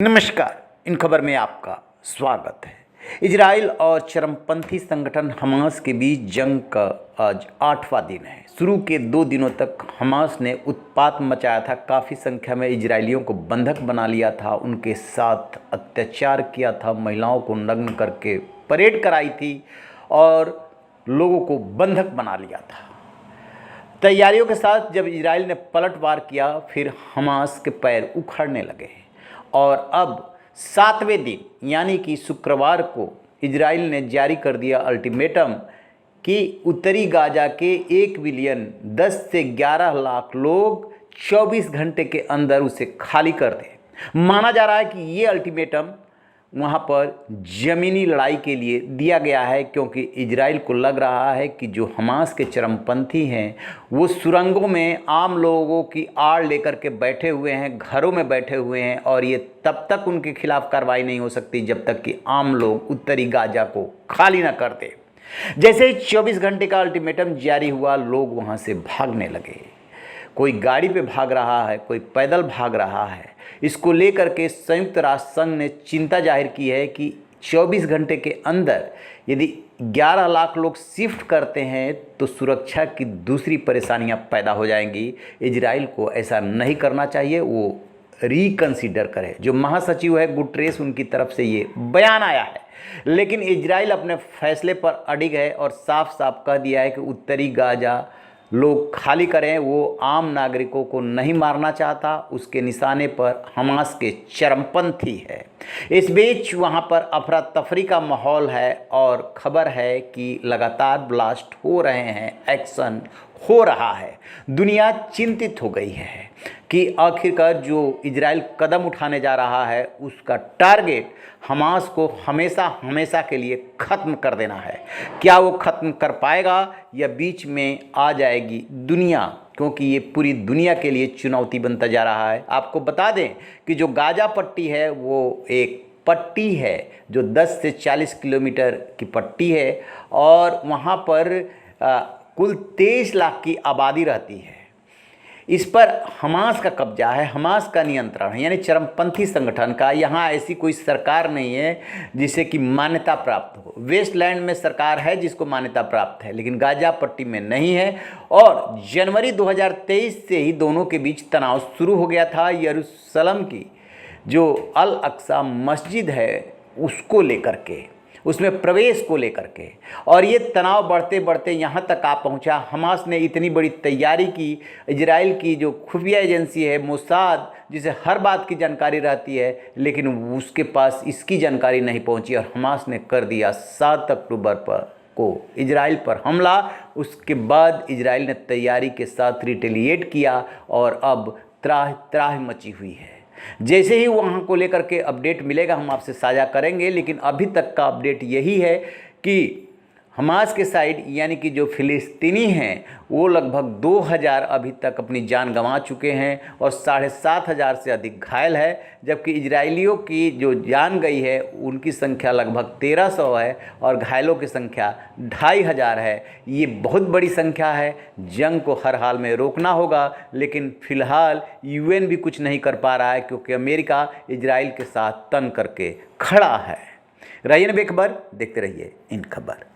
नमस्कार। इन खबर में आपका स्वागत है। इजराइल और चरमपंथी संगठन हमास के बीच जंग का आज 8वां दिन है। शुरू के 2 दिनों तक हमास ने उत्पात मचाया था, काफ़ी संख्या में इजरायलियों को बंधक बना लिया था, उनके साथ अत्याचार किया था, महिलाओं को नग्न करके परेड कराई थी और लोगों को बंधक बना लिया था। तैयारियों के साथ जब इजराइल ने पलटवार किया, फिर हमास के पैर उखड़ने लगे और अब 7वें दिन यानी कि शुक्रवार को इजराइल ने जारी कर दिया अल्टीमेटम कि उत्तरी गाजा के 1 बिलियन 10 से 11 लाख लोग 24 घंटे के अंदर उसे खाली कर दें। माना जा रहा है कि ये अल्टीमेटम वहाँ पर ज़मीनी लड़ाई के लिए दिया गया है, क्योंकि इजराइल को लग रहा है कि जो हमास के चरमपंथी हैं वो सुरंगों में आम लोगों की आड़ लेकर के बैठे हुए हैं, घरों में बैठे हुए हैं और ये तब तक उनके खिलाफ कार्रवाई नहीं हो सकती जब तक कि आम लोग उत्तरी गाजा को खाली न कर दे। जैसे ही 24 घंटे का अल्टीमेटम जारी हुआ, लोग वहाँ से भागने लगे। कोई गाड़ी पे भाग रहा है, कोई पैदल भाग रहा है। इसको लेकर के संयुक्त राष्ट्र संघ ने चिंता जाहिर की है कि 24 घंटे के अंदर यदि 11 लाख लोग शिफ्ट करते हैं तो सुरक्षा की दूसरी परेशानियां पैदा हो जाएंगी। इजराइल को ऐसा नहीं करना चाहिए, वो रिकंसीडर करे। जो महासचिव है गुटरेस, उनकी तरफ से ये बयान आया है, लेकिन इजराइल अपने फैसले पर अडिग है और साफ साफ कह दिया है कि उत्तरी गाजा लोग खाली करें। वो आम नागरिकों को नहीं मारना चाहता, उसके निशाने पर हमास के चरमपंथी है। इस बीच वहाँ पर अफरा तफरी का माहौल है और खबर है कि लगातार ब्लास्ट हो रहे हैं, एक्शन हो रहा है। दुनिया चिंतित हो गई है कि आखिरकार जो इजराइल कदम उठाने जा रहा है उसका टारगेट हमास को हमेशा हमेशा के लिए ख़त्म कर देना है। क्या वो ख़त्म कर पाएगा या बीच में आ जाएगी दुनिया, क्योंकि ये पूरी दुनिया के लिए चुनौती बनता जा रहा है। आपको बता दें कि जो गाजा पट्टी है वो एक पट्टी है जो 10 से 40 किलोमीटर की पट्टी है और वहाँ पर कुल 23 लाख की आबादी रहती है। इस पर हमास का कब्जा है, हमास का नियंत्रण है, यानी चरमपंथी संगठन का। यहाँ ऐसी कोई सरकार नहीं है जिसे कि मान्यता प्राप्त हो। वेस्टलैंड में सरकार है जिसको मान्यता प्राप्त है, लेकिन गाजा पट्टी में नहीं है। और जनवरी 2023 से ही दोनों के बीच तनाव शुरू हो गया था। यरूशलेम की जो अल अक्सा मस्जिद है उसको लेकर के, उसमें प्रवेश को लेकर के, और ये तनाव बढ़ते बढ़ते यहाँ तक आ पहुँचा। हमास ने इतनी बड़ी तैयारी की, इजराइल की जो खुफिया एजेंसी है मोसाद, जिसे हर बात की जानकारी रहती है, लेकिन उसके पास इसकी जानकारी नहीं पहुँची और हमास ने कर दिया 7 अक्टूबर को इजराइल पर हमला। उसके बाद इजराइल ने तैयारी के साथ रिटेलिएट किया और अब त्राह त्राह मची हुई है। जैसे ही वहाँ को लेकर के अपडेट मिलेगा हम आपसे साझा करेंगे, लेकिन अभी तक का अपडेट यही है कि हमास के साइड यानी कि जो फ़िलिस्तीनी हैं वो लगभग 2000 अभी तक अपनी जान गंवा चुके हैं और 7500 से अधिक घायल है, जबकि इजरायलियों की जो जान गई है उनकी संख्या लगभग 1300 है और घायलों की संख्या 2500 है। ये बहुत बड़ी संख्या है। जंग को हर हाल में रोकना होगा, लेकिन फ़िलहाल UN भी कुछ नहीं कर पा रहा है, क्योंकि अमेरिका इजराइल के साथ तन करके खड़ा है। रहिए बेखबर, देखते रहिए इन खबर।